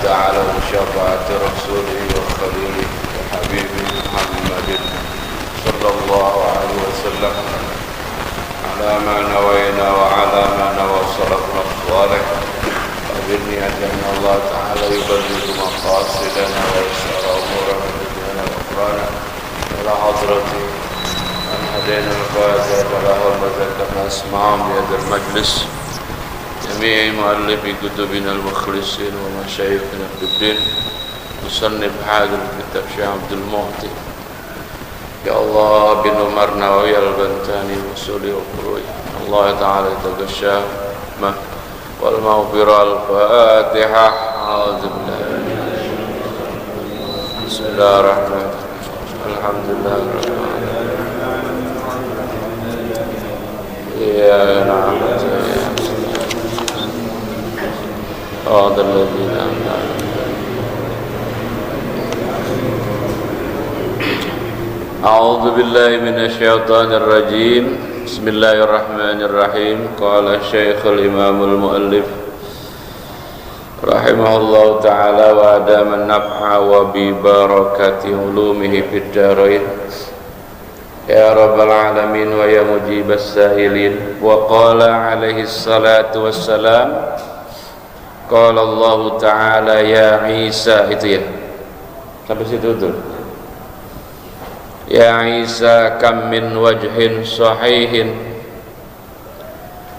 تعالى بشفاعة رسوله وخليله وحبيبه محمد صلى الله عليه وسلم على ما نوينا وعلى ما نوى سلفنا الصالح وبإذن أن الله تعالى يبلغ مقاصدنا ويسر أمورنا بدنا وأخرانا إلى حضرته أن هدينا الفائزة وله وذكرنا اسمعهم بهذا المجلس جميع مؤلفي كتبنا المخلصين ومشايخنا في الدين مصنف هذا الكتاب شيخ عبد المعطي يا الله بن عمر نووي البنتاني وصولي وقروي الله تعالى يتغشاه والمغفرة الفاتحة أعوذ بالله بسم الله الرحمن الرحيم الحمد لله رب العالمين إياك نعبد صراط الذين أنعمت عليهم أعوذ بالله من الشيطان الرجيم بسم الله الرحمن الرحيم قال الشيخ الإمام المؤلف رحمه الله تعالى وأدام النفع وببركة علومه في الدارين يا رب العالمين ويا مجيب السائلين وقال عليه الصلاة والسلام قال الله تعالى يا عيسى itu ya sampai situ tuh ya Isa kam min wajhin sahihin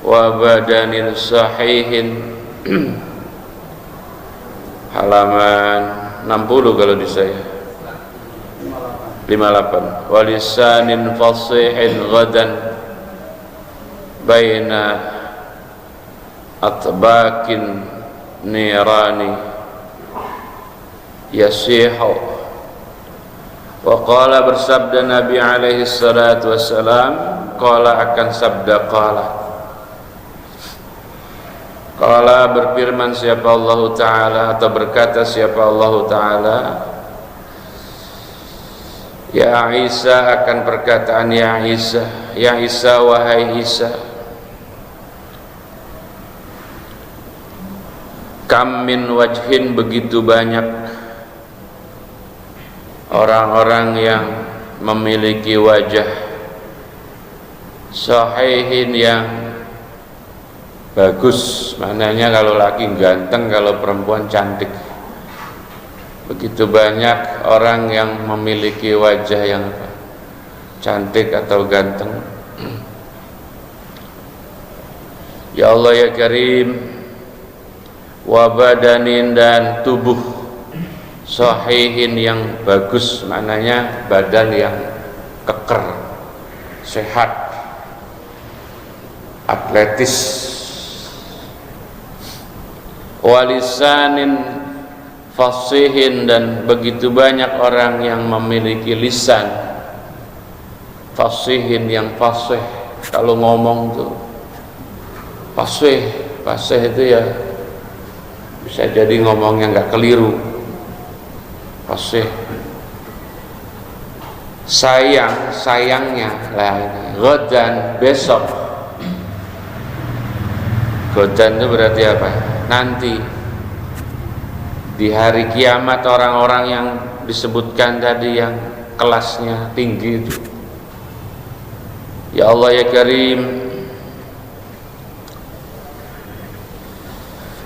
wa badanin sahihin halaman 60 kalau di saya 58 walisanin fasihin ghadan baina atbakin nirani yasihu wa qala bersabda Nabi alaihi salatu wassalam qala akan sabda qala berfirman siapa Allah Ta'ala atau berkata siapa Allah Ta'ala ya Isa akan perkataan ya Isa wahai Isa kam min wajhin begitu banyak orang-orang yang memiliki wajah sahihin yang bagus, maknanya kalau laki ganteng, kalau perempuan cantik. Begitu banyak orang yang memiliki wajah yang cantik atau ganteng. Ya Allah ya Karim, wabadanin dan tubuh sahihin yang bagus, maknanya badan yang keker, sehat, atletis. Walisanin fasihin dan begitu banyak orang yang memiliki lisan fasihin yang fasih, kalau ngomong tuh fasih itu ya bisa jadi ngomongnya nggak keliru. Fasih sayangnya lah ini godan besok. Godan itu berarti apa? Nanti di hari kiamat orang-orang yang disebutkan tadi yang kelasnya tinggi itu. Ya Allah ya Karim,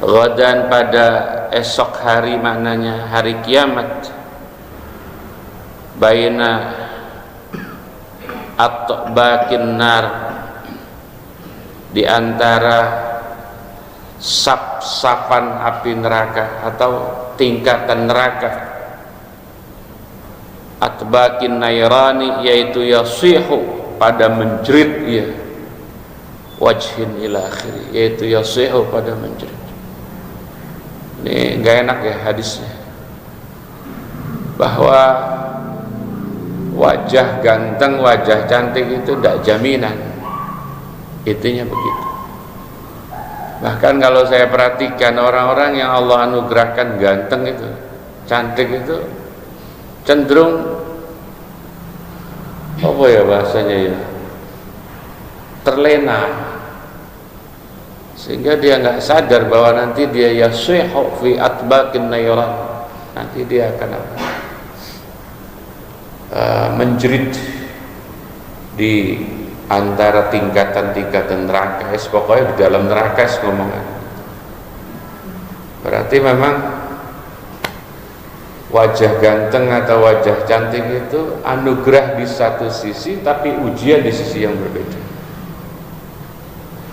godan pada esok hari, maknanya hari kiamat, baina atbakin nar, di antara sap-sapan api neraka atau tingkatan neraka. Atbakin nairani yaitu yasihu, pada menjerit ya, wajhin ila akhiri, yaitu yasihu pada menjerit. Ini enggak enak ya hadisnya, bahwa wajah ganteng, wajah cantik itu tidak jaminan, intinya begitu. Bahkan kalau saya perhatikan orang-orang yang Allah anugerahkan ganteng itu, cantik itu, cenderung apa ya bahasanya ya, terlena, sehingga dia nggak sadar bahwa nanti dia yasihu fi atbaqin nairan, nanti dia akan menjerit di antara tingkatan-tingkatan neraka. Pokoknya di dalam neraka ngomongan. Berarti memang wajah ganteng atau wajah cantik itu anugerah di satu sisi, tapi ujian di sisi yang berbeda.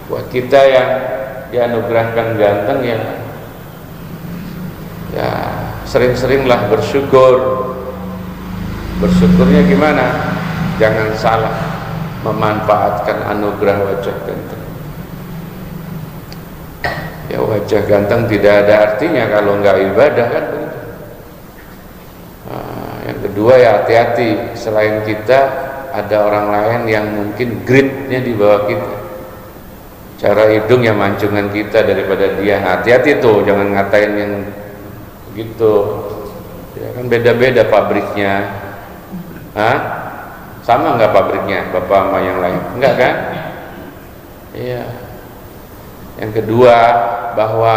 Buat kita yang dianugerahkan ganteng, ya sering-seringlah bersyukur. Bersyukurnya gimana? Jangan salah memanfaatkan anugerah wajah ganteng. Ya, wajah ganteng tidak ada artinya kalau nggak ibadah, kan begitu. Yang kedua, ya hati-hati, selain kita ada orang lain yang mungkin grade-nya di bawah kita, cara hidung yang mancungan kita daripada dia. Hati-hati tuh, jangan ngatain yang gitu. Ya kan beda-beda pabriknya. Sama nggak pabriknya bapak sama yang lain? Enggak kan? Iya. Yang kedua, bahwa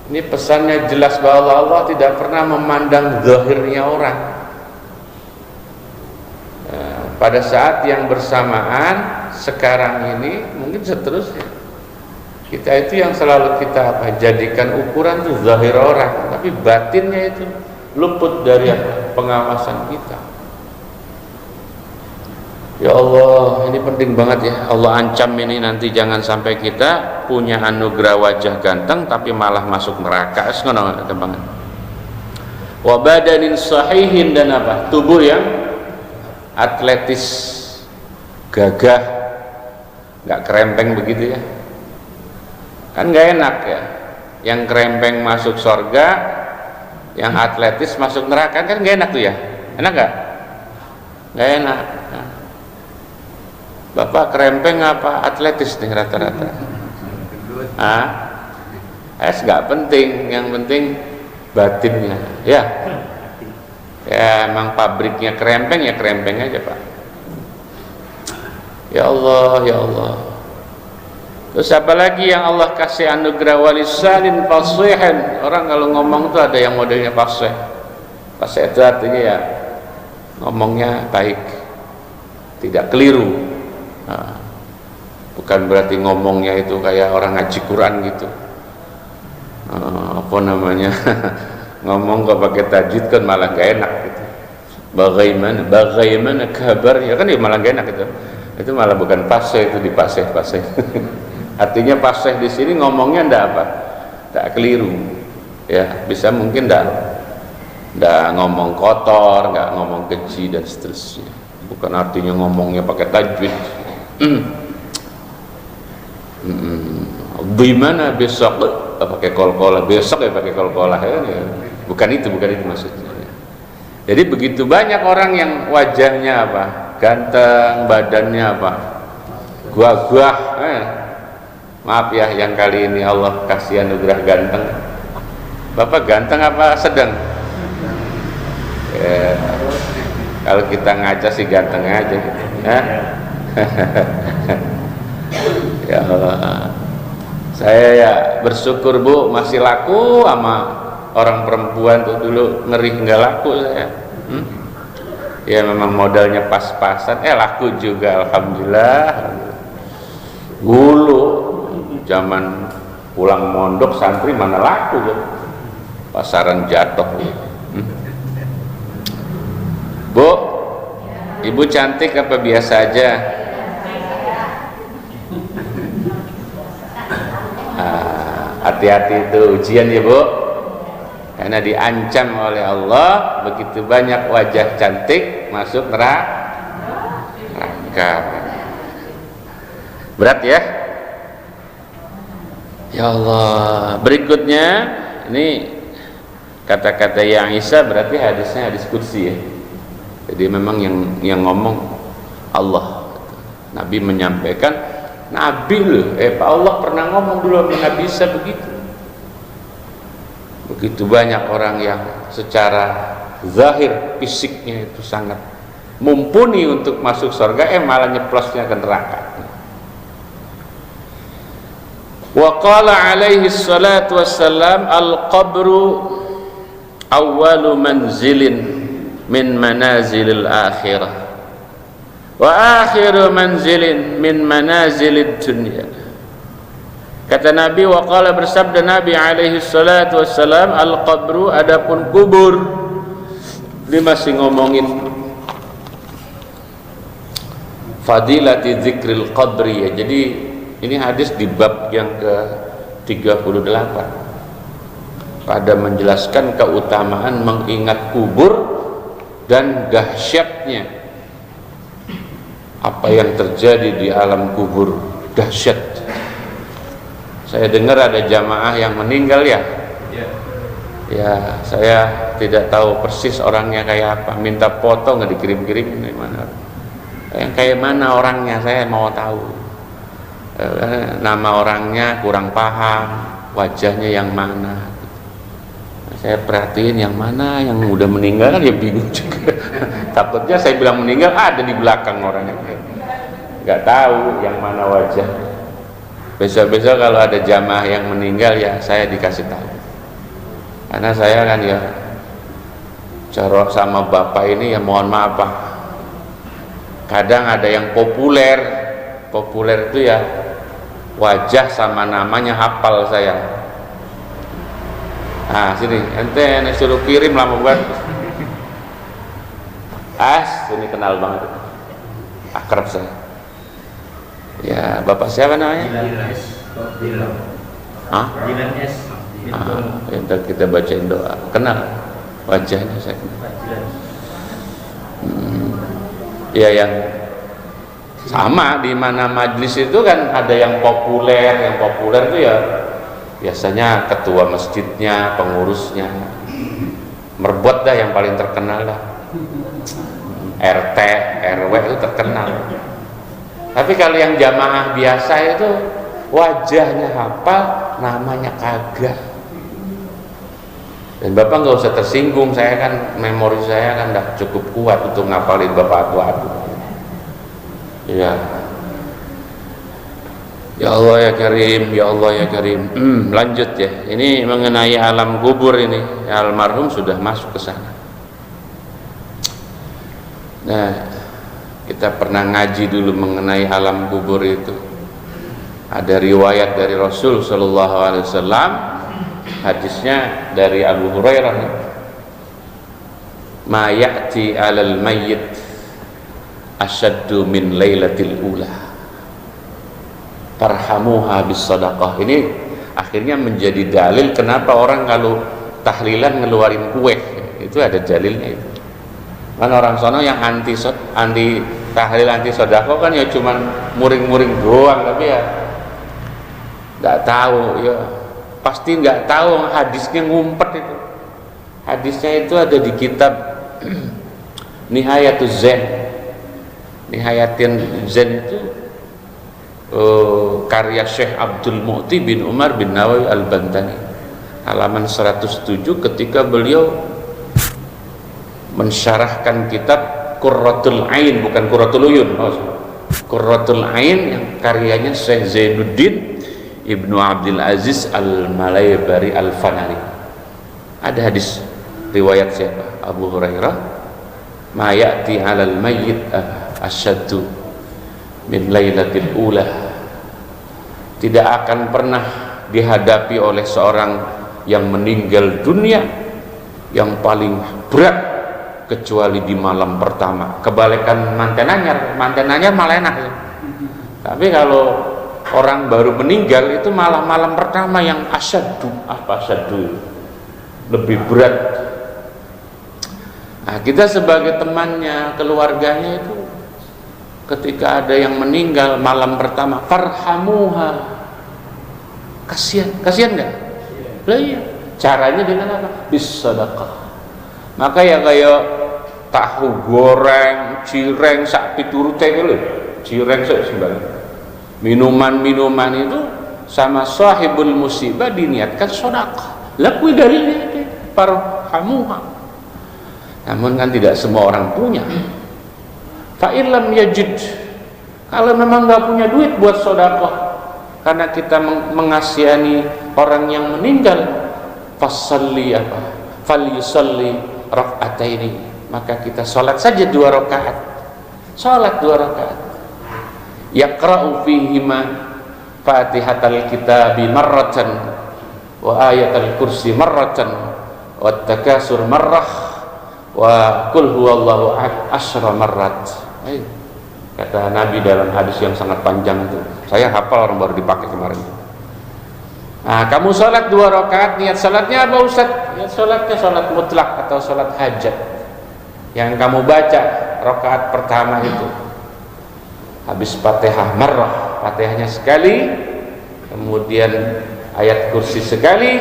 ini pesannya jelas bahwa Allah tidak pernah memandang zahirnya orang. Pada saat yang bersamaan sekarang ini, mungkin seterusnya, kita itu yang selalu kita jadikan ukuran itu zahir orang, tapi batinnya itu luput dari pengawasan kita. Ya Allah, ini penting banget ya. Allah ancam ini nanti jangan sampai kita punya anugerah wajah ganteng tapi malah masuk neraka. Gampang. Wa badanin sahihin, dan apa? Tubuh yang atletis, gagah, nggak kerempeng begitu ya. Kan nggak enak ya. Yang kerempeng masuk surga, yang atletis masuk neraka, kan nggak enak tuh ya. Enak nggak? Nggak enak. Bapak kerempeng apa atletis nih rata-rata? Nggak penting, yang penting batinnya. Ya, emang pabriknya kerempeng, ya kerempeng aja Pak. Ya Allah, ya Allah. Terus apa lagi yang Allah kasih anugerah? Walisanin fasihan. Orang kalau ngomong tuh ada yang modelnya fasih. Fasih itu artinya ya ngomongnya baik, tidak keliru. Bukan berarti ngomongnya itu kayak orang ngaji Quran gitu. Apa namanya? Ngomong kok pakai tajwid kan malah gak enak gitu. Bagaimana kabarnya, kan ya malah gak enak gitu. Itu malah bukan fasih, itu dipasih-pasih. Artinya fasih di sini ngomongnya ndak apa? Tak keliru. Ya, bisa mungkin ndak ngomong kotor, nggak ngomong keji dan seterusnya. Bukan artinya ngomongnya pakai tajwid. Gimana besok pakai kol-kolah, besok ya pakai kol-kolah ya. Bukan itu maksudnya. Jadi begitu banyak orang yang wajahnya apa? Ganteng, badannya apa? Gua. Maaf ya, yang kali ini Allah kasih anugerah ganteng. Bapak ganteng apa sedang? Kalau kita ngaca sih ganteng aja gitu. Ya Allah, saya ya bersyukur Bu, masih laku sama orang perempuan tuh. Dulu ngeri nggak laku saya. Ya memang modalnya pas-pasan, laku juga alhamdulillah. Dulu zaman pulang mondok santri mana laku ya, pasaran jatuh. Bu, ibu cantik apa biasa aja? Hati-hati itu ujian ya Bu, karena diancam oleh Allah begitu banyak wajah cantik masuk neraka. Berat ya. Ya Allah. Berikutnya ini kata-kata yang Isa, berarti hadisnya hadis qudsi ya. Jadi memang yang ngomong Allah. Nabi menyampaikan, Nabi loh, Pak Allah pernah ngomong dulu sama Nabi Isa begitu. Begitu banyak orang yang secara zahir fisiknya itu sangat mumpuni untuk masuk surga, malah nyeplosnya ke neraka. Wa qala alaihi salatu wassalam al-qabru awwalu manzilin min manazilil akhirah wa akhiru manzilin min manazilid dunya. Kata Nabi, wa qala, bersabda Nabi alaihi salatu wassalam, al-qabru, adapun kubur. Dia masih ngomongin fadilati dzikril qabri ya. Jadi ini hadis di bab yang ke-38 pada menjelaskan keutamaan mengingat kubur dan dahsyatnya apa yang terjadi di alam kubur. Dahsyat. Saya dengar ada jamaah yang meninggal ya. Ya, saya tidak tahu persis orangnya kayak apa. Minta foto nggak dikirim-kirim dari mana. Yang kayak mana orangnya saya mau tahu. Nama orangnya kurang paham, wajahnya yang mana. Saya perhatiin yang mana yang udah meninggal kan ya bingung juga. Takutnya saya bilang meninggal ada di belakang orangnya. Nggak tahu yang mana wajah. Besok-besok kalau ada jamaah yang meninggal ya saya dikasih tahu. Karena saya kan ya corok sama bapak ini ya mohon maaf Pak. Kadang ada yang populer itu ya wajah sama namanya hafal saya. Nah sini ente suruh kirim lama banget. Ini kenal banget, akrab saya. Ya bapak siapa namanya? Ntar kita bacain doa. Kenal wajahnya saya kenal. Ya yang sama di mana majlis itu kan ada yang populer itu ya biasanya ketua masjidnya, pengurusnya, merbot dah yang paling terkenal lah. RT, RW itu terkenal. Tapi kalau yang jamaah biasa itu wajahnya hafal, namanya kagak. Dan bapak nggak usah tersinggung, saya kan memori saya kan udah cukup kuat untuk ngapalin bapak aku. Ya, ya Allah ya Karim, ya Allah ya Karim. Lanjut ya. Ini mengenai alam kubur ini. Almarhum sudah masuk ke sana. Nah, kita pernah ngaji dulu mengenai alam kubur itu. Ada riwayat dari Rasul Shallallahu Alaihi Wasallam. Hadisnya dari Abu Hurairah. Ma ya'ti 'alal mayyit asyaddu min lailatil ula farhamuha bis sadaqah. Ini akhirnya menjadi dalil kenapa orang kalau tahlilan ngeluarin kue. Itu ada dalilnya itu. Kan orang sono yang anti tahlil anti sedekah kan ya cuman muring-muring doang, tapi ya nggak tahu ya, pasti nggak tahu hadisnya ngumpet itu. Hadisnya itu ada di kitab Nihayatuz Zen. Nihayatin Zen itu karya Syekh Abdul Mu'ti bin Umar bin Nawawi Al-Bantani, halaman 107, ketika beliau mensyarahkan kitab Qurratul Ain, bukan Qurratul Uyun, Qurratul Ain yang karyanya Syekh Zainuddin Ibnu Abdul Aziz Al-Malaybari Al-Fanari. Ada hadis riwayat siapa? Abu Hurairah, ma ya'ti 'alal mayyit asyaddu min lailatil ula. Tidak akan pernah dihadapi oleh seorang yang meninggal dunia yang paling berat kecuali di malam pertama. Kebalikan manten anyar malah enak. Tapi kalau orang baru meninggal itu malah malam pertama yang asyaddu, lebih berat. Nah, kita sebagai temannya, keluarganya itu ketika ada yang meninggal malam pertama, farhamuha, kasihan nggak? Lah iya. Caranya dengan apa? Bis sedekah. Maka ya kayak tahu goreng, cireng sak piturute lho. Cireng sak sembarang. Minuman itu sama sahibul musibah diniatkan sedekah. Lah kuwi dalilnya itu farhamuha. Namun kan tidak semua orang punya. Fa illam yajid, kalau memang nggak punya duit buat sedekah, karena kita mengasihani orang yang meninggal, fasalli falyusalli rak'ataini, maka kita sholat saja 2 rakaat. Sholat 2 rakaat. Yaqra'u fihima Fatihatal kitabi marratan wa ayatal kursi marratan wa takasur marrah wa qul huwallahu ahad 10 marrat. Kata Nabi dalam hadis yang sangat panjang itu, saya hafal, orang baru dipakai kemarin. Nah, kamu sholat 2 rakaat, niat sholatnya apa Ustaz? Niat sholatnya sholat mutlak atau sholat hajat. Yang kamu baca rakaat pertama itu habis Fatihah marrah, Fatihahnya sekali, kemudian ayat kursi sekali,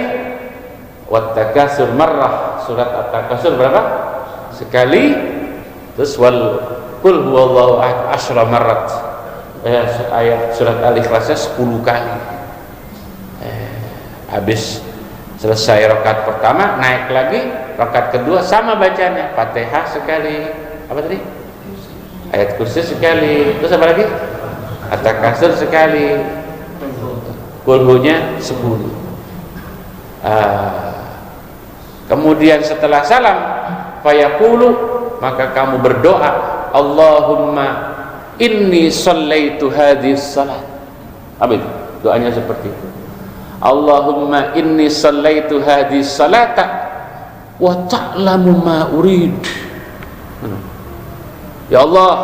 wat takasur marrah, surat at-takasur berapa? Sekali, terus wal qul huwallahu ahad 10 marrat, ayat surat al-ikhlasnya 10 kali. Habis selesai rakaat pertama, naik lagi rakaat kedua sama bacanya, Fatihah sekali, apa tadi? Ayat kursi sekali, terus apa lagi? At-takasur sekali, kulhunya 10. Kemudian setelah salam, fayaqulu, maka kamu berdoa, Allahumma inni shallaitu hadhis salat. Apa itu? Doanya seperti itu. Allahumma inni shallaitu hadhis salata wa ta'lamu ma urid. Ya Allah,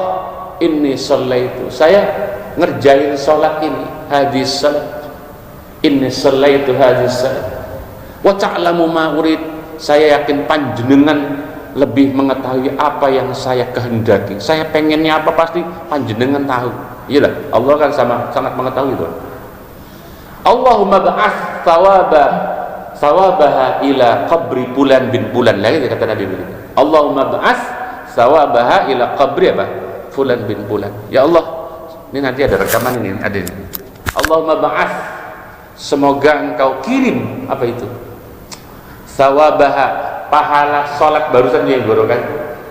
inni shallaitu, saya ngerjain sholat ini, hadis salat, inni shallaitu hadis salat wa ta'lamu ma urid, saya yakin panjenengan lebih mengetahui apa yang saya kehendaki, saya pengennya apa pasti panjenengan tahu. Iyalah, Allah kan sangat mengetahui itu. Allahumma ba'ath thawabaha ila qabri bulan bin bulan, lagi kata Nabi begitu. Allahumma ba'ath sawabaha ila qabri apa? Fulan bin Fulan. Ya Allah, ini nanti ada rekaman ini, ada ini. Allahumma ba'ath, semoga engkau kirim apa itu? Sawabaha, pahala salat barusan yang gorokan,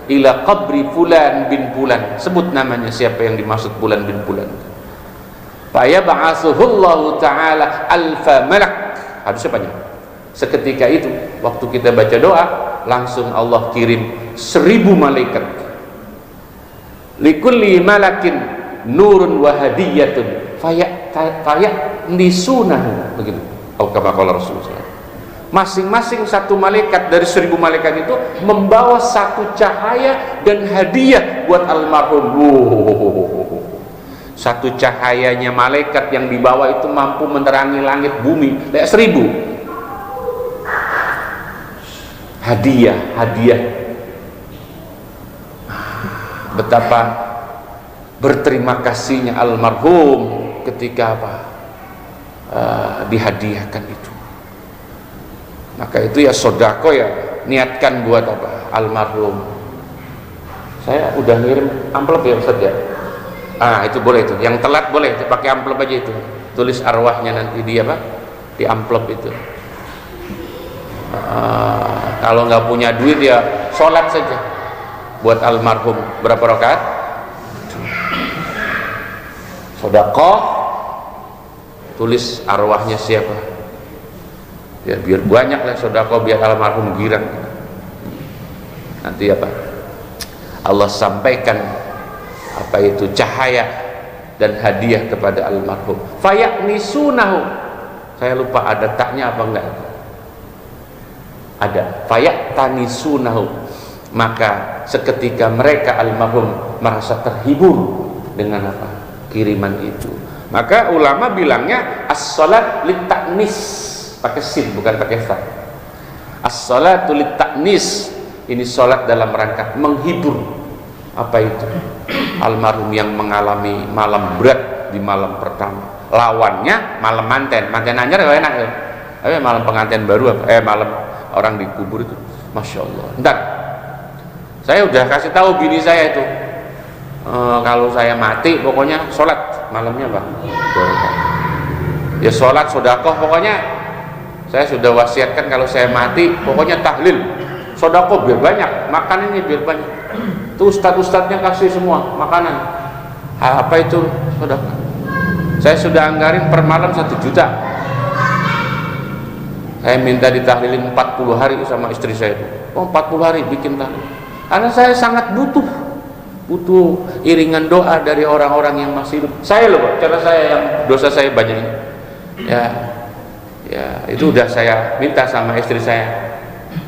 ila qabri Fulan bin Fulan. Sebut namanya siapa yang dimaksud Fulan bin Fulan. Fa yab'atsuhullahu ta'ala alfa malak. Hadisnya panjang. Seketika itu waktu kita baca doa, langsung Allah kirim 1000 malaikat. Likulli malakin nurun wa hadiyatun faya'nisunahu, begitu. Atau kama qala Rasulullah. Masing-masing satu malaikat dari 1000 malaikat itu membawa satu cahaya dan hadiah buat almarhum. Satu cahayanya malaikat yang dibawa itu mampu menerangi langit bumi, 1000. Hadiah. Betapa berterima kasihnya almarhum ketika dihadiahkan itu. Maka itu ya sodako, ya niatkan buat almarhum. Saya udah ngirim amplop ya Ustaz ya. Itu boleh, itu yang telat boleh pakai amplop aja, itu tulis arwahnya nanti di di amplop itu. Kalau nggak punya duit ya sholat saja buat almarhum. Berapa rakaat? Sedekah, tulis arwahnya siapa ya, biar banyak lah sedekah, biar almarhum girang. Nanti Allah sampaikan itu cahaya dan hadiah kepada almarhum. Faya'nisunahu, saya lupa ada taknya apa enggak, ada faya'tanisunahu, maka seketika mereka almarhum merasa terhibur dengan kiriman itu. Maka ulama bilangnya as-salat lit-ta'nis, pakai sin bukan pakai fa. As-salatu lit-ta'nis, ini salat dalam rangka menghibur itu almarhum yang mengalami malam berat di malam pertama. Lawannya malam manten anyar enak ya. Malam pengantin baru malam orang dikubur itu, masya Allah. Ntar saya udah kasih tahu bini saya itu, kalau saya mati pokoknya sholat malamnya ya sholat sodakoh, pokoknya saya sudah wasiatkan kalau saya mati pokoknya tahlil sodakoh biar banyak, makan ini biar banyak. Tuh ustadz-ustadznya kasih semua makanan, itu sodakoh. Saya sudah anggarin per malam 1 juta. Saya minta ditahlilin 40 hari sama istri saya itu. Oh, 40 hari bikin tahlil. Karena saya sangat butuh iringan doa dari orang-orang yang masih hidup. Saya loh, cara saya yang dosa saya banyak ini. Ya, itu udah saya minta sama istri saya.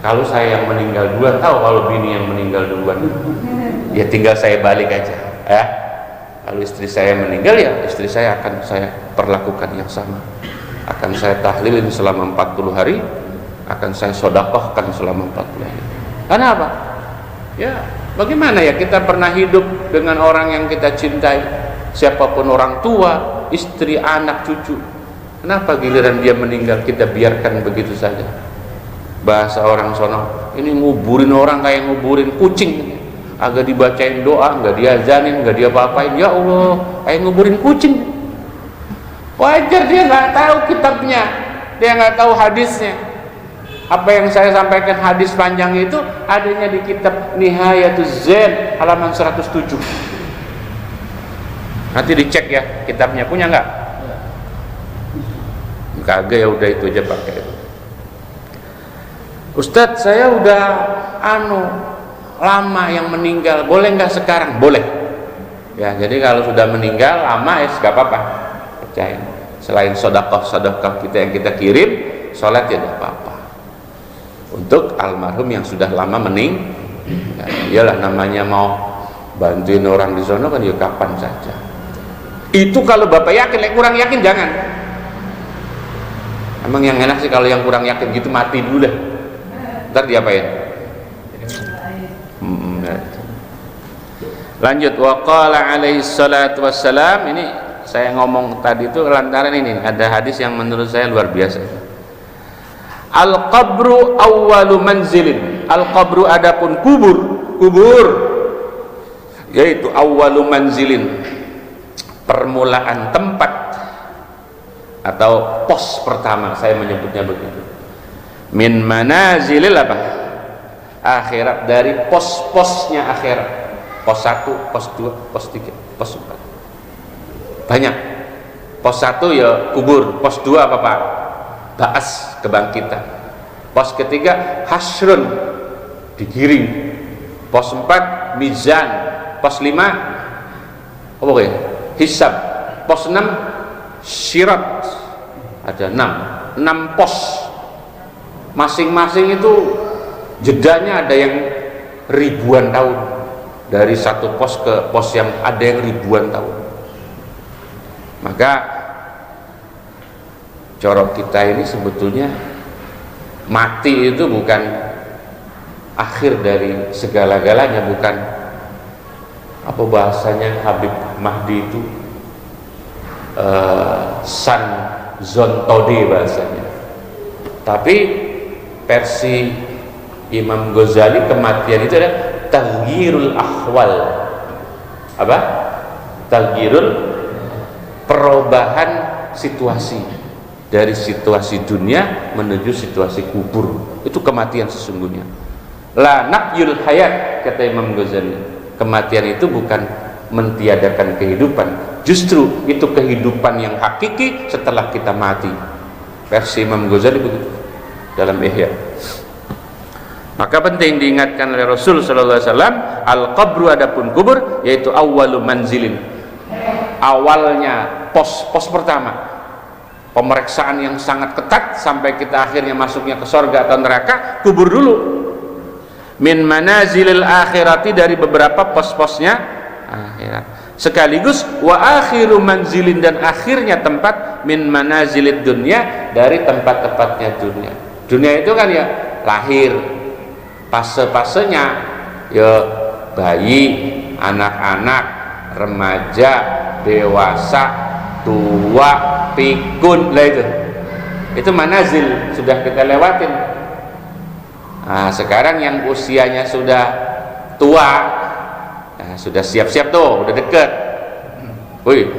Kalau saya yang meninggal duluan, tahu kalau bini yang meninggal duluan, ya tinggal saya balik aja. Ya, kalau istri saya meninggal, ya istri saya akan saya perlakukan yang sama. Akan saya tahlilin selama 40 hari, akan saya sodakohkan selama 40 hari. Karena apa? Ya, bagaimana ya kita pernah hidup dengan orang yang kita cintai, siapapun orang tua, istri, anak, cucu. Kenapa giliran dia meninggal kita biarkan begitu saja? Bahasa orang sono, ini nguburin orang kayak nguburin kucing. Agak dibacain doa, nggak diazanin, nggak dia apa-apain. Ya Allah, kayak nguburin kucing. Wajar dia nggak tahu kitabnya, dia nggak tahu hadisnya. Apa yang saya sampaikan hadis panjang itu adanya di kitab Nihayatuz Zain halaman 107. Nanti dicek ya kitabnya, punya nggak? Kagak, ya udah itu aja pakai. Ustadz, saya udah lama yang meninggal, boleh nggak sekarang? Boleh. Ya, jadi kalau sudah meninggal lama ya nggak apa-apa. Percaya. Selain sodakoh kita yang kita kirim, sholat ya tidak apa-apa. Untuk almarhum yang sudah lama ya, iyalah namanya mau bantuin orang di sana kan ya kapan saja. Itu kalau bapak yakin, kurang yakin jangan. Emang yang enak sih kalau yang kurang yakin gitu mati dulu dah. Ntar diapain? Lanjut, waqala alaihi salatu wassalam. Ini saya ngomong tadi itu lantaran ini ada hadis yang menurut saya luar biasa. Al-qabru awwalu manzilin. Al-qabru adapun kubur yaitu awwalu manzilin, permulaan tempat atau pos pertama, saya menyebutnya begitu. Min manazilil apa? Akhirat, dari pos-posnya akhirat. Pos 1, pos 2, pos 3, pos 4. Banyak. Pos 1 ya kubur, pos 2 apa Pak? Ba'as, kebangkitan. Pos ketiga hasrun, digiring. Pos 4 mizan. Pos 5 apa ya? Hisab. Pos 6 syirat. Ada 6 pos. Masing-masing itu jedanya ada yang ribuan tahun. Dari satu pos ke pos yang ada yang ribuan tahun. Maka corok kita ini sebetulnya mati itu bukan akhir dari segala-galanya, bukan apa bahasanya Habib Mahdi itu san zontode bahasanya. Tapi versi Imam Ghazali kematian itu adalah taghyirul ahwal. Apa? Taghyirul, perubahan situasi dari situasi dunia menuju situasi kubur. Itu kematian sesungguhnya. La naqyul hayat, kata Imam Ghazali. Kematian itu bukan mentiadakan kehidupan, justru itu kehidupan yang hakiki setelah kita mati. Versi Imam Ghazali begitu dalam Ihya. Maka penting diingatkan oleh Rasul sallallahu alaihi wasallam, al-qabru adapun kubur yaitu awwalu manzilin. Awalnya pos pertama. Pemeriksaan yang sangat ketat sampai kita akhirnya masuknya ke surga atau neraka, kubur dulu. Min manazilil akhirati, dari beberapa pos-posnya akhirat. Sekaligus wa akhiru manzilin, dan akhirnya tempat min manazilid dunya, dari tempat-tempatnya dunia. Dunia itu kan ya lahir, fase-fasenya ya bayi, anak-anak, remaja, dewasa, tua, pikun lah itu manazil sudah kita lewatin. Nah, sekarang yang usianya sudah tua, nah, sudah siap-siap tuh, udah deket. Wih,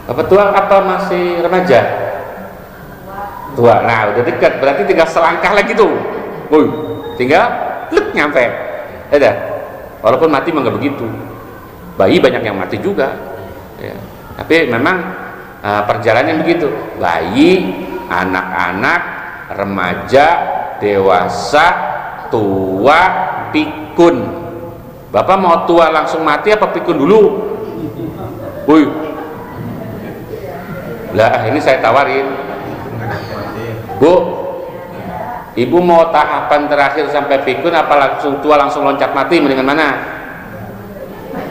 apa tua apa masih remaja? Tua. Nah, udah dekat, berarti tinggal selangkah lagi tuh. Woi, tinggal lek nyampe. Ada. Walaupun mati mah nggak begitu. Bayi banyak yang mati juga. ya. Tapi memang perjalanannya begitu, bayi, anak-anak, remaja, dewasa, tua, pikun. Bapak mau tua langsung mati apa pikun dulu? Woi, lah ini saya tawarin, Bu, ibu mau tahapan terakhir sampai pikun apa langsung tua langsung loncat mati, mendingan mana?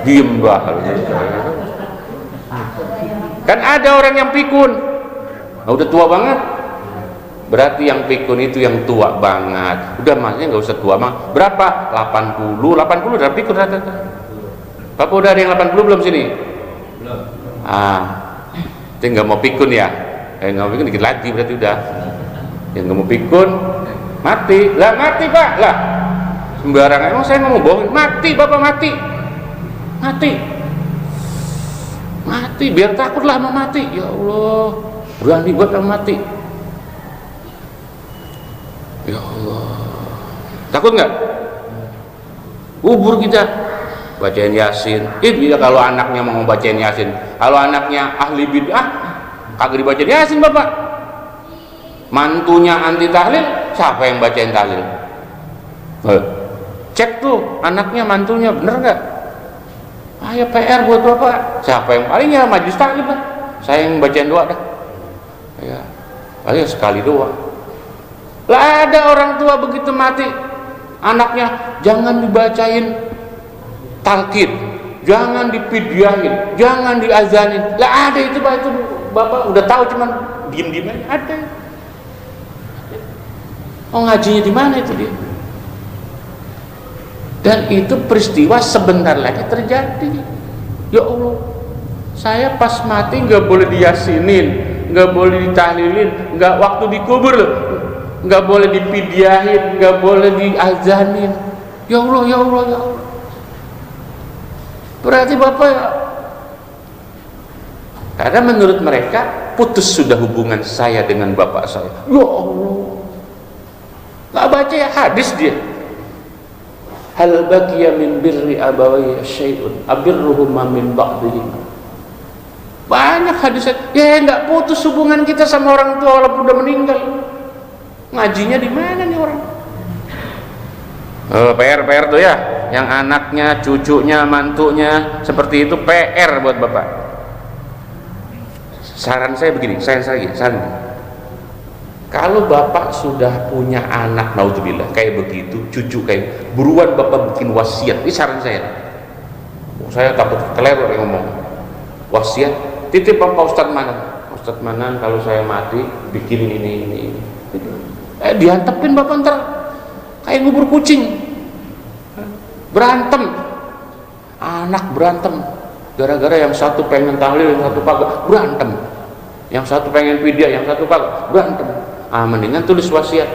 Diem banget. Kan ada orang yang pikun, udah tua banget, berarti yang pikun itu yang tua banget. Udah maksudnya nggak usah tua mah. Berapa? 80 udah pikun rata-rata. Bapak udah ada yang 80 belum sini? Belum. Itu nggak mau pikun ya? Nggak mau pikun dikit lagi berarti udah. Yang nggak mau pikun mati. Lah mati Pak, lah sembarangan. Emang saya ngomong bohong? Mati Bapak, mati. Biar takutlah mau mati. Ya Allah, berani buat kamu mati. Ya Allah, takut nggak? Kubur kita bacain Yasin. Dia kalau anaknya mau bacain Yasin, kalau anaknya ahli bid'ah kagak dibacain Yasin Bapak. Mantunya anti tahlil, siapa yang bacain tahlil? Cek tuh anaknya, mantunya bener nggak? Ya PR buat Bapak. Siapa yang palingnya majlis tahlil Pak? Saya yang bacain doa dah. Ya, paling sekali doa. Lah ada orang tua begitu mati, anaknya jangan dibacain talqin, jangan dipidyahin, jangan diazanin. Lah ada itu Pak, itu Bapak udah tahu cuman diem-diem aja. Ada. Oh ngajinya di mana itu dia? Dan itu peristiwa sebentar lagi terjadi. Ya Allah, saya pas mati nggak boleh diyasinin, nggak boleh ditahlilin, nggak waktu dikubur loh, nggak boleh dipidyahin, nggak boleh diazanin. Ya Allah, ya Allah, ya Allah. Berarti Bapak ya, karena menurut mereka putus sudah hubungan saya dengan Bapak saya. Ya Allah, nggak baca ya hadis dia. Hal baqiya min birri abawayya syai'un abirruhuma min ba'dihim. Banyak hadis ya nggak putus hubungan kita sama orang tua walaupun udah meninggal. Ngajinya di mana nih orang? PR tuh ya, yang anaknya, cucunya, mantunya seperti itu PR buat Bapak. Saran saya begini, saran. Kalau Bapak sudah punya anak, naudzubillah, kayak begitu, cucu kayak, buruan Bapak bikin wasiat. Ini saran saya. Saya takut keliru ngomong. Wasiat, titip Bapak Ustadz Manan, kalau saya mati bikin ini. Diantepin Bapak ntar kayak ngubur kucing. Berantem. Anak berantem. Gara-gara yang satu pengen tahlil, yang satu kagak, berantem. Yang satu pengen pidyah, yang satu kagak, berantem. Mendingan tulis wasiat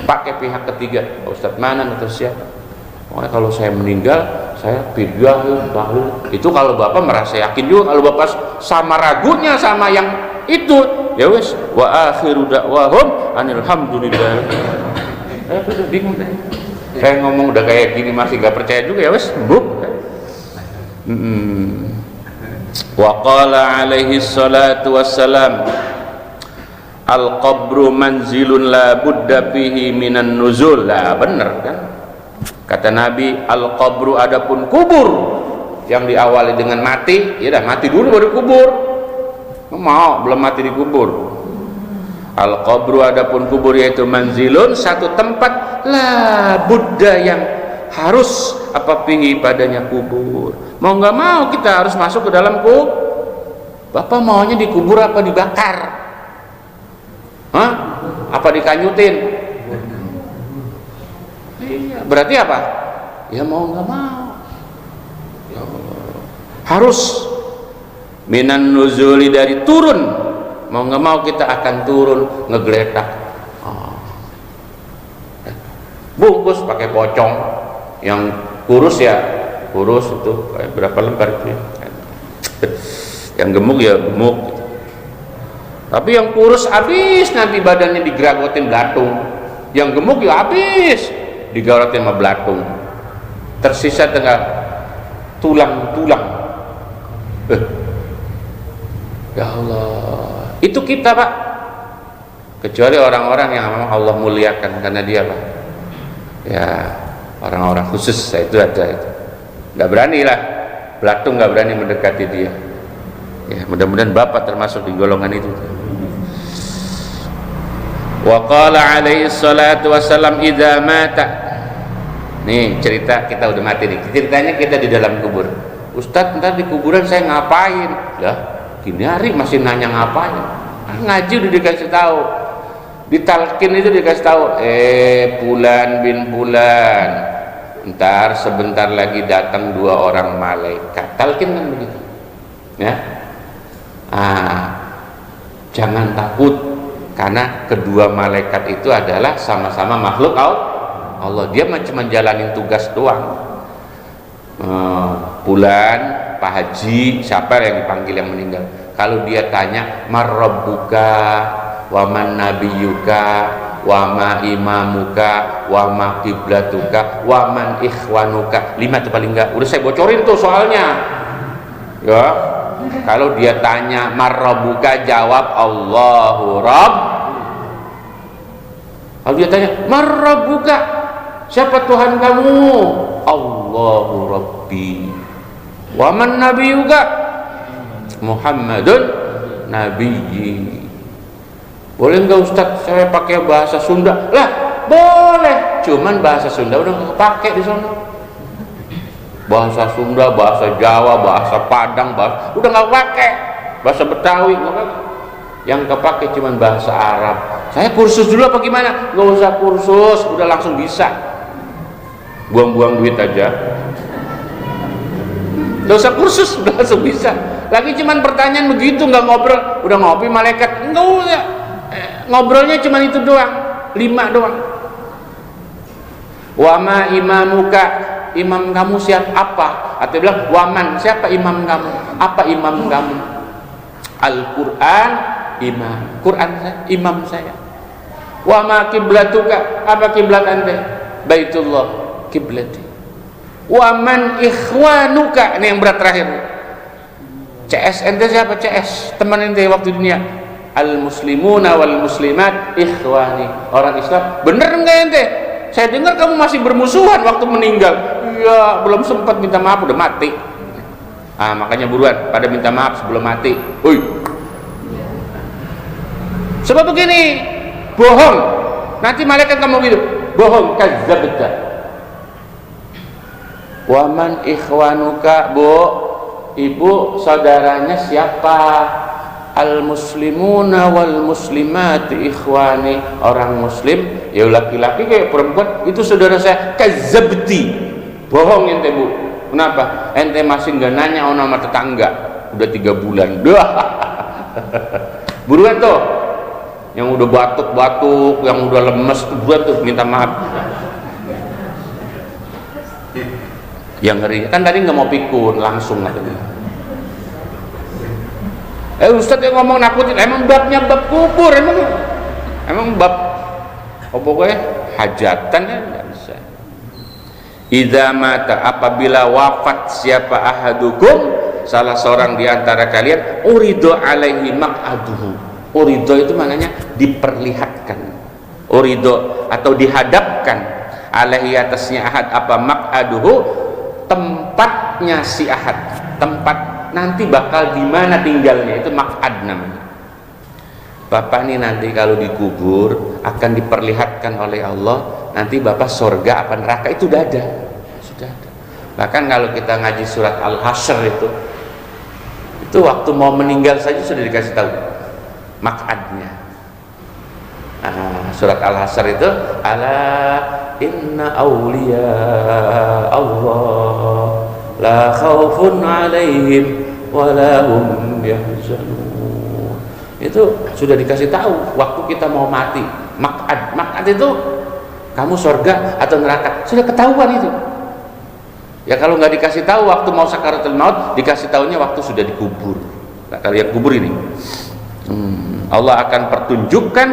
pakai pihak ketiga, Ustadz Manan atau siapa. Pokoknya kalau saya meninggal, saya pidyah, tahlil. Itu kalau Bapak merasa yakin juga. Kalau Bapak sama ragunya sama yang itu, ya wes. Wa akhiru da'wahum anilhamdulillah. Saya udah bingung deh. Saya ngomong udah kayak gini masih nggak percaya juga, ya wes. Wa qala alaihi salatu wassalam, al-qabru manzilun la budda fihi minan nuzul. Lah bener kan? Kata Nabi, al-qabru adapun kubur yang diawali dengan mati, ya dah mati dulu baru kubur. Mau belum mati dikubur. Al-qabru adapun kubur yaitu manzilun, satu tempat la budda yang harus apa fihi padanya kubur. Mau nggak mau kita harus masuk ke dalam kubur. Bapak maunya dikubur apa dibakar? Hah? Apa dikanyutin? Iya, berarti apa? Ya mau nggak mau. Ya Allah. Harus minan nuzuli, dari turun. Mau nggak mau kita akan turun ngegeletak. Bungkus pakai pocong, yang kurus ya kurus itu kayak berapa lembar itu ya. Yang gemuk ya gemuk. Tapi yang kurus habis nanti badannya digeragotin belatung, yang gemuk ya habis digeragotin sama belatung, tersisa tinggal tulang-tulang. Ya Allah, itu kita Pak. Kecuali orang-orang yang memang Allah muliakan karena dia Pak. Ya, orang-orang khusus itu ada itu. Nggak berani lah, belatung nggak berani mendekati dia. Ya, mudah-mudahan Bapak termasuk di golongan itu. Wa qala alaihi salatu wassalam idza mata. Nih cerita kita udah mati nih. Ceritanya kita di dalam kubur. Ustadz, ntar di kuburan saya ngapain? Ya, gini hari masih nanya ngapain? Ngaji udah dikasih tahu. Di talqin itu dikasih tahu, Fulan bin Fulan, ntar sebentar lagi datang 2 orang malaikat. Talqin kan begitu. Ya. Jangan takut karena kedua malaikat itu adalah sama-sama makhluk Allah. Dia cuma jalanin tugas doang. Fulan, Pak Haji, siapa yang dipanggil yang meninggal? Kalau dia tanya marrabbuka wa man nabiyuka wa ma imamuka wa ma qiblatuka wa man ikhwanuka, 5 tuh paling enggak. Udah saya bocorin tuh soalnya. Ya. Kalau dia tanya marrabbuka, jawab Allahu Rabb. Kalau dia tanya marrabbuka, siapa Tuhan kamu? Allahu Rabbi. Wa man nabiyuka? Muhammadun nabiyyi. Boleh enggak Ustaz saya pakai bahasa Sunda? Lah, boleh. Cuman bahasa Sunda udah enggak pakai di sana. Bahasa Sunda, bahasa Jawa, bahasa Padang, udah enggak pakai. Bahasa Betawi enggak pakai. Yang kepake cuman bahasa Arab. Saya kursus dulu apa gimana? Enggak usah kursus, udah langsung bisa. Buang-buang duit aja. Enggak usah kursus, udah langsung bisa. Lagi cuman pertanyaan begitu, nggak ngobrol, udah ngopi malaikat, enggak usah. Ngobrolnya cuman itu doang, 5 doang. Wama imamuka, imam kamu siapa? Apa? Atau bilang waman, siapa imam kamu? Apa imam kamu? Al-Quran imam, Quran saya, imam saya. Wama kiblatuka, apa kiblat anda? Baitullah kiblati. Waman ikhwanuka, ini yang berat terakhir. CS ente siapa? CS teman ente waktu dunia. Al muslimuna wal muslimat ikhwani, orang Islam. Bener enggak ente? Saya dengar kamu masih bermusuhan waktu meninggal. Iya, belum sempat minta maaf, udah mati. Makanya buruan pada minta maaf sebelum mati. Sebab begini, bohong. Nanti malaikat kamu gitu, bohong, kadzabta. Waman ikhwanuka, bu, ibu saudaranya siapa? Al muslimuna wal muslimati ikhwani, orang muslim ya laki-laki kayak perempuan itu saudara saya. Kadzabti, bohong ente bu. Kenapa? Ente masih nggak nanya nama tetangga, udah 3 bulan. Buruan tuh yang udah batuk-batuk, yang udah lemes, buruan tuh minta maaf. Yang ngeri kan tadi nggak mau pikun, langsung aja. Ustadz yang ngomong nakutin, emang babnya bab kubur, emang bab pokoknya hajatan ya nggak bisa. Idza mata, apabila wafat siapa ahadukum, salah seorang di antara kalian, urido alaihi maq'aduhu. Urido itu maknanya diperlihatkan, urido atau dihadapkan alaihi atasnya ahad, apa maq'aduhu, tempatnya si ahad, tempat nanti bakal di mana tinggalnya, itu maq'ad namanya. Bapak ini nanti kalau dikubur akan diperlihatkan oleh Allah, nanti Bapak surga apa neraka itu sudah ada. Bahkan kalau kita ngaji surat Al-Hasyr itu waktu mau meninggal saja sudah dikasih tahu maq'adnya. Surat Al-Hasyr itu ala inna awliya Allah la khaufun alaihim wa la hum yahzanun. Itu sudah dikasih tahu waktu kita mau mati. Maq'ad itu kamu surga atau neraka sudah ketahuan itu. Ya kalau nggak dikasih tahu waktu mau sakaratul maut, dikasih tahunya waktu sudah dikubur. Nah, kalian kubur ini Allah akan pertunjukkan,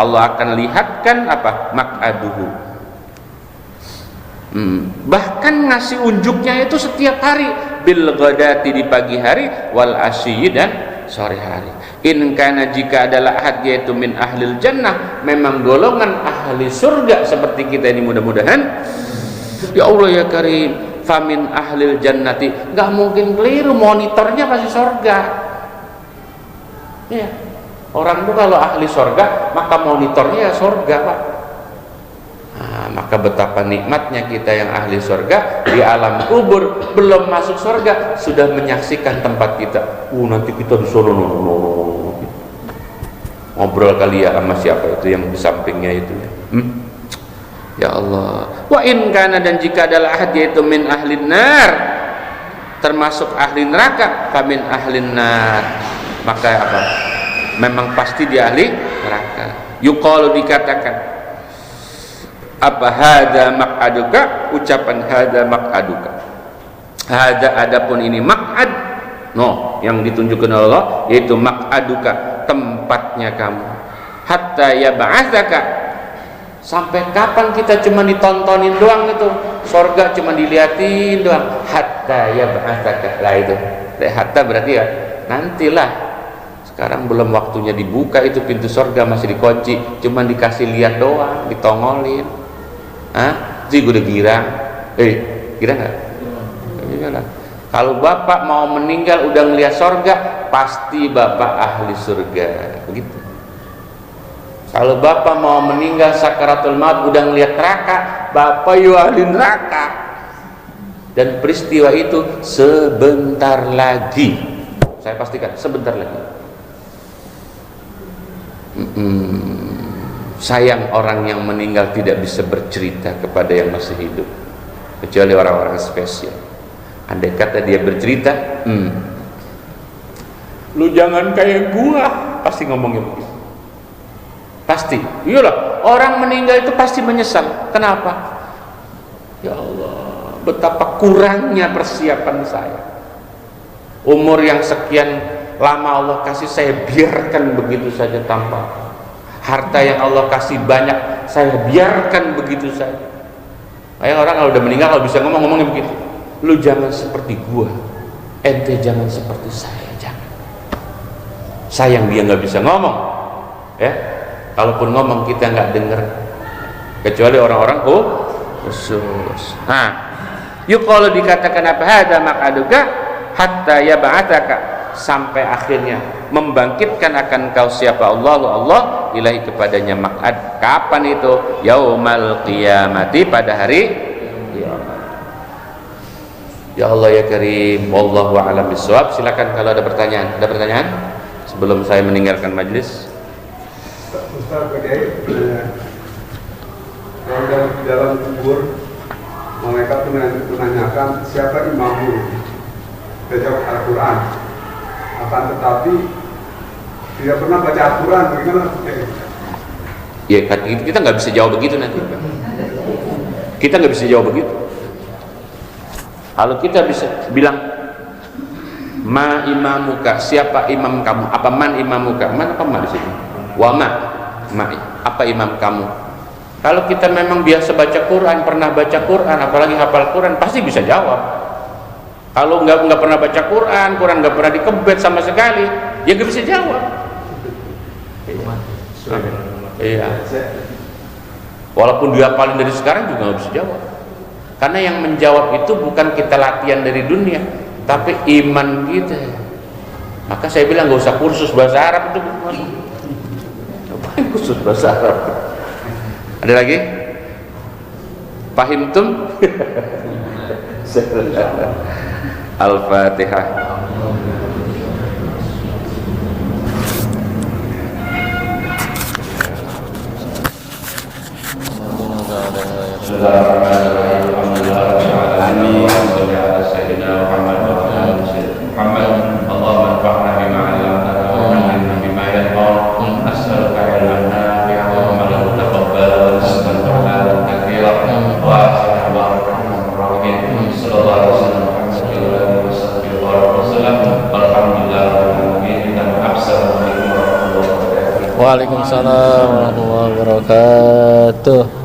Allah akan lihatkan apa maq'aduhu. Bahkan ngasih unjuknya itu setiap hari, bil ghadati di pagi hari, wal asyi dan sore hari. In kana, jika adalah ahad yaitu min ahlil jannah, memang golongan ahli surga seperti kita ini mudah-mudahan. Ya Allah ya Karim, famin ahlil jannati, nggak mungkin keliru, monitornya pasti surga. Ya, orang itu kalau ahli surga maka monitornya ya surga, Pak. Nah, maka betapa nikmatnya kita yang ahli surga di alam kubur, belum masuk surga sudah menyaksikan tempat kita. Nanti kita disuruh ngobrol kali ya sama siapa itu yang di sampingnya itu. Ya Allah. Wa in kana, dan jika adalah ahad yaitu min ahlin nar, termasuk ahli neraka, famin ahlin nar, maka apa? Memang pasti dia ahli neraka. Yuqalu, dikatakan apa, hada maq'aduka, ucapan hada maq'aduka. Hada, adapun ini maq'ad, yang ditunjukkan Allah yaitu maq'aduka, tempatnya kamu. Hatta yab'atsaka, sampai kapan kita cuma ditontonin doang itu, surga cuma dilihatin doang. Hatta yab'atsaka, lah itu hatta berarti ya nantilah. Sekarang belum waktunya dibuka itu pintu surga, masih dikunci, cuma dikasih lihat doang, ditongolin. Jadi gue udah girang. Girang nggak? Iya. Kalau bapak mau meninggal udah ngelihat surga, pasti bapak ahli surga, begitu. Kalau bapak mau meninggal sakaratul maut udah ngelihat neraka, bapak yu ahli neraka. Dan peristiwa itu sebentar lagi, saya pastikan sebentar lagi. Sayang orang yang meninggal tidak bisa bercerita kepada yang masih hidup, kecuali orang-orang spesial. Andai kata dia bercerita, lu jangan kayak gua, pasti ngomongnya begitu. Pasti, iyalah, orang meninggal itu pasti menyesal. Kenapa? Ya Allah, betapa kurangnya persiapan saya. Umur yang sekian lama Allah kasih, saya biarkan begitu saja tanpa. Harta yang Allah kasih banyak, saya biarkan begitu saja. Kayak orang kalau udah meninggal, kalau bisa ngomongnya begitu. Lu jangan seperti gua, ente jangan seperti saya, jangan. Sayang dia nggak bisa ngomong, ya. Kalaupun ngomong kita nggak dengar, kecuali orang-orang khusus. Yuk kalau dikatakan apa, hada maq'aduka hatta yab'atsaka, sampai akhirnya membangkitkan akan kau siapa Allah ilahi kepadanya maq'ad. Kapan itu? Yaumal qiyamati, pada hari kiamat. Ya Allah ya Karim, wallahu a'lam bishawab. Silakan kalau ada pertanyaan. Ada pertanyaan sebelum saya meninggalkan majelis? Ustaz Kiai, kalau di dalam kubur mereka menanyakan siapa imammu, jawab Al-Quran. Akan tetapi tidak pernah baca Al-Quran, bagaimana? Ya kita nggak bisa jawab begitu nanti. Kita nggak bisa jawab begitu. Kalau kita bisa bilang ma imamuka, siapa imam kamu? Apa man imamuka? Man apa ma di situ? Wa ma apa imam kamu? Kalau kita memang biasa baca Quran, pernah baca Quran, apalagi hafal Quran, pasti bisa jawab. Kalau nggak pernah baca Quran nggak pernah dikebet sama sekali, ya nggak bisa jawab. Iya. Walaupun dia paling dari sekarang juga nggak bisa jawab. Karena yang menjawab itu bukan kita latihan dari dunia, tapi iman kita. Maka saya bilang nggak usah kursus bahasa Arab itu masuk. Ngapain kursus bahasa Arab? Ada lagi? Pahim tum? Al-Fatihah. Waalaikumsalam warahmatullahi wabarakatuh.